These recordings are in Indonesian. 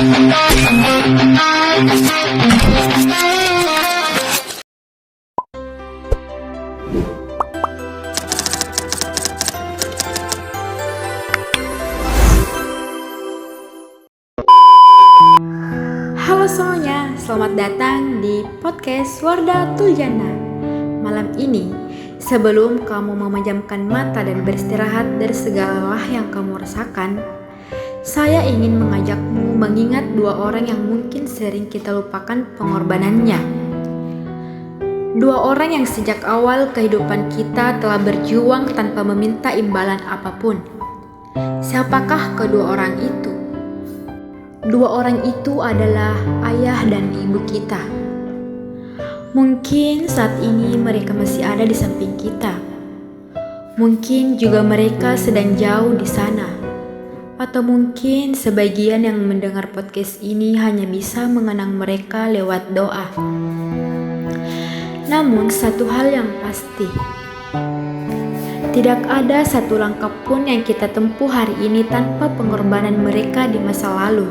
Halo semuanya, selamat datang di podcast Wardah Tuljana. Malam ini, sebelum kamu memejamkan mata dan beristirahat dari segala lelah yang kamu rasakan, saya ingin mengajakmu mengingat dua orang yang mungkin sering kita lupakan pengorbanannya. Dua orang yang sejak awal kehidupan kita telah berjuang tanpa meminta imbalan apapun. Siapakah kedua orang itu? Dua orang itu adalah ayah dan ibu kita. Mungkin saat ini mereka masih ada di samping kita. Mungkin juga mereka sedang jauh di sana. Atau mungkin sebagian yang mendengar podcast ini hanya bisa mengenang mereka lewat doa. Namun satu hal yang pasti, tidak ada satu langkah pun yang kita tempuh hari ini tanpa pengorbanan mereka di masa lalu.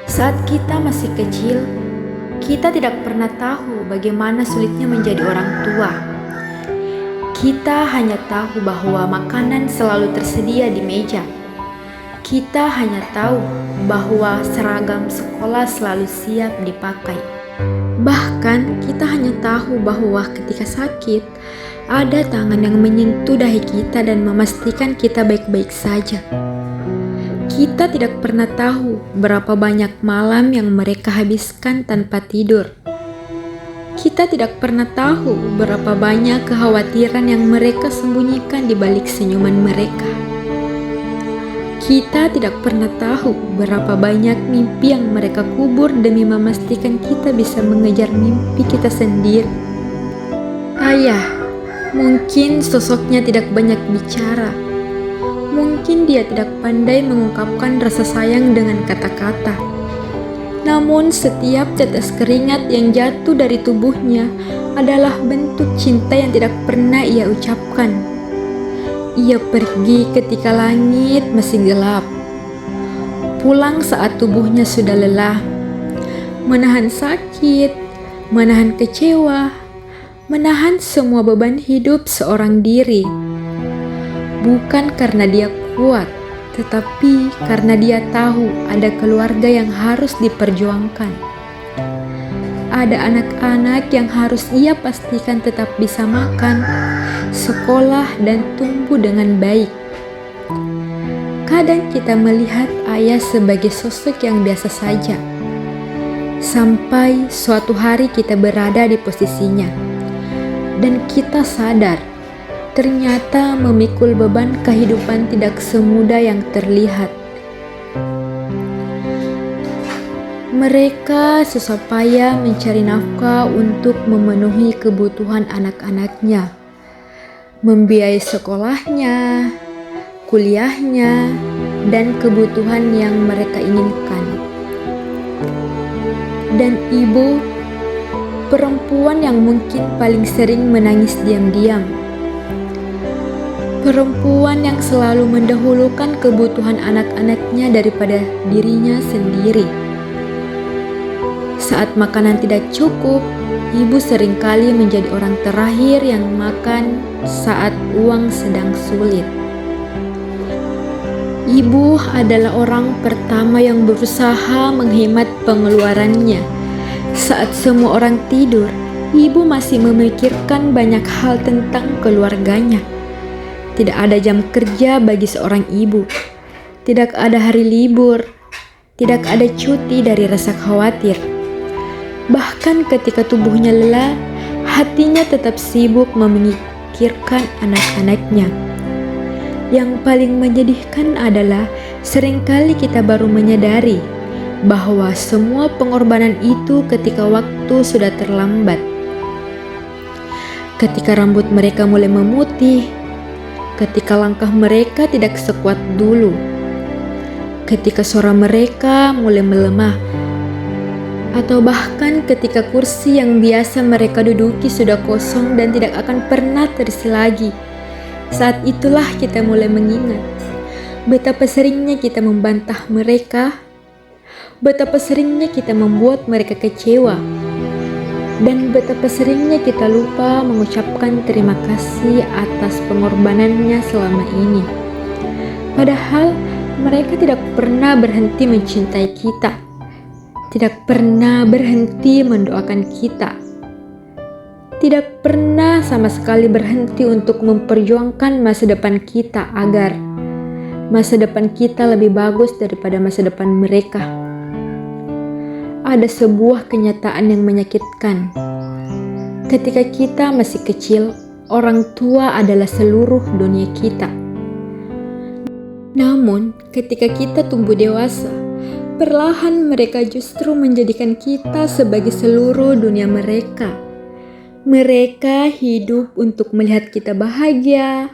Saat kita masih kecil, kita tidak pernah tahu bagaimana sulitnya menjadi orang tua. Kita hanya tahu bahwa makanan selalu tersedia di meja. Kita hanya tahu bahwa seragam sekolah selalu siap dipakai. Bahkan kita hanya tahu bahwa ketika sakit, ada tangan yang menyentuh dahi kita dan memastikan kita baik-baik saja. Kita tidak pernah tahu berapa banyak malam yang mereka habiskan tanpa tidur. Kita tidak pernah tahu berapa banyak kekhawatiran yang mereka sembunyikan di balik senyuman mereka. Kita tidak pernah tahu berapa banyak mimpi yang mereka kubur demi memastikan kita bisa mengejar mimpi kita sendiri. Ayah, mungkin sosoknya tidak banyak bicara. Mungkin dia tidak pandai mengungkapkan rasa sayang dengan kata-kata. Namun setiap tetes keringat yang jatuh dari tubuhnya adalah bentuk cinta yang tidak pernah ia ucapkan. Ia pergi ketika langit masih gelap. Pulang saat tubuhnya sudah lelah. Menahan sakit, menahan kecewa, menahan semua beban hidup seorang diri. Bukan karena dia kuat, tetapi karena dia tahu ada keluarga yang harus diperjuangkan. Ada anak-anak yang harus ia pastikan tetap bisa makan, sekolah, dan tumbuh dengan baik. Kadang kita melihat ayah sebagai sosok yang biasa saja, sampai suatu hari kita berada di posisinya, dan kita sadar ternyata memikul beban kehidupan tidak semudah yang terlihat. Mereka susah payah mencari nafkah untuk memenuhi kebutuhan anak-anaknya, membiayai sekolahnya, kuliahnya, dan kebutuhan yang mereka inginkan. Dan ibu, perempuan yang mungkin paling sering menangis diam-diam, perempuan yang selalu mendahulukan kebutuhan anak-anaknya daripada dirinya sendiri. Saat makanan tidak cukup, ibu seringkali menjadi orang terakhir yang makan saat uang sedang sulit. Ibu adalah orang pertama yang berusaha menghemat pengeluarannya. Saat semua orang tidur, ibu masih memikirkan banyak hal tentang keluarganya. Tidak ada jam kerja bagi seorang ibu. Tidak ada hari libur. Tidak ada cuti dari rasa khawatir. Bahkan ketika tubuhnya lelah, hatinya tetap sibuk memikirkan anak-anaknya. Yang paling menyedihkan adalah seringkali kita baru menyadari bahwa semua pengorbanan itu ketika waktu sudah terlambat. Ketika rambut mereka mulai memutih, ketika langkah mereka tidak sekuat dulu, ketika suara mereka mulai melemah, atau bahkan ketika kursi yang biasa mereka duduki sudah kosong dan tidak akan pernah terisi lagi. Saat itulah kita mulai mengingat betapa seringnya kita membantah mereka, betapa seringnya kita membuat mereka kecewa, dan betapa seringnya kita lupa mengucapkan terima kasih atas pengorbanannya selama ini. Padahal mereka tidak pernah berhenti mencintai kita, tidak pernah berhenti mendoakan kita, tidak pernah sama sekali berhenti untuk memperjuangkan masa depan kita agar masa depan kita lebih bagus daripada masa depan mereka. Ada sebuah kenyataan yang menyakitkan. Ketika kita masih kecil, orang tua adalah seluruh dunia kita. Namun, ketika kita tumbuh dewasa, perlahan mereka justru menjadikan kita sebagai seluruh dunia mereka. Mereka hidup untuk melihat kita bahagia,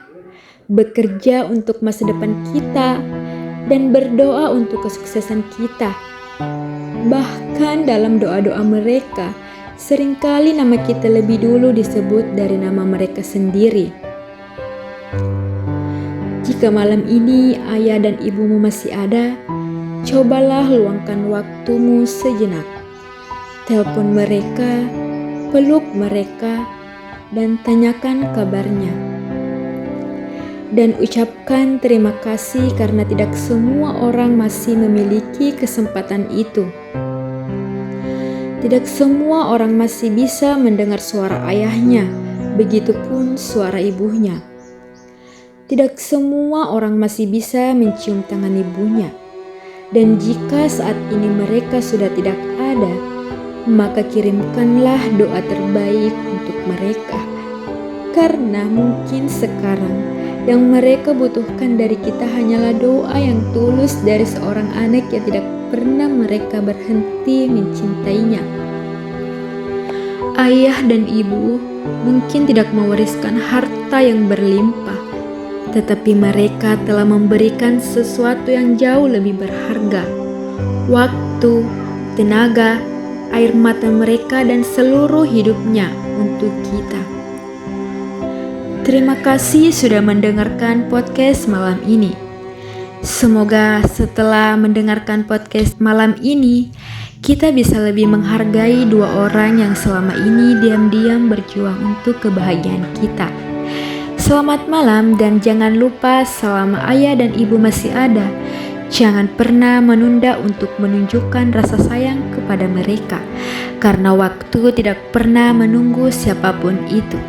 bekerja untuk masa depan kita, dan berdoa untuk kesuksesan kita. Bahkan dalam doa-doa mereka, seringkali nama kita lebih dulu disebut dari nama mereka sendiri. Jika malam ini ayah dan ibumu masih ada, cobalah luangkan waktumu sejenak. Telepon mereka, peluk mereka, dan tanyakan kabarnya. Dan ucapkan terima kasih karena tidak semua orang masih memiliki kesempatan itu. Tidak semua orang masih bisa mendengar suara ayahnya, begitupun suara ibunya. Tidak semua orang masih bisa mencium tangan ibunya. Dan jika saat ini mereka sudah tidak ada, maka kirimkanlah doa terbaik untuk mereka. Karena mungkin sekarang yang mereka butuhkan dari kita hanyalah doa yang tulus dari seorang anak yang tidak pernah mereka berhenti mencintainya. Ayah dan ibu mungkin tidak mewariskan harta yang berlimpah, tetapi mereka telah memberikan sesuatu yang jauh lebih berharga. Waktu, tenaga, air mata mereka dan seluruh hidupnya untuk kita. Terima kasih sudah mendengarkan podcast malam ini. Semoga setelah mendengarkan podcast malam ini, kita bisa lebih menghargai dua orang yang selama ini diam-diam berjuang untuk kebahagiaan kita. Selamat malam dan jangan lupa selama ayah dan ibu masih ada, jangan pernah menunda untuk menunjukkan rasa sayang kepada mereka, karena waktu tidak pernah menunggu siapapun itu.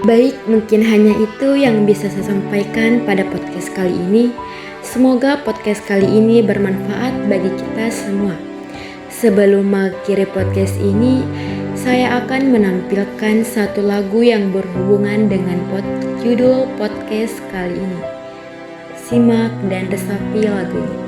Baik, mungkin hanya itu yang bisa saya sampaikan pada podcast kali ini. Semoga podcast kali ini bermanfaat bagi kita semua. Sebelum mengakhiri podcast ini, saya akan menampilkan satu lagu yang berhubungan dengan judul podcast kali ini. Simak dan resapi lagu ini.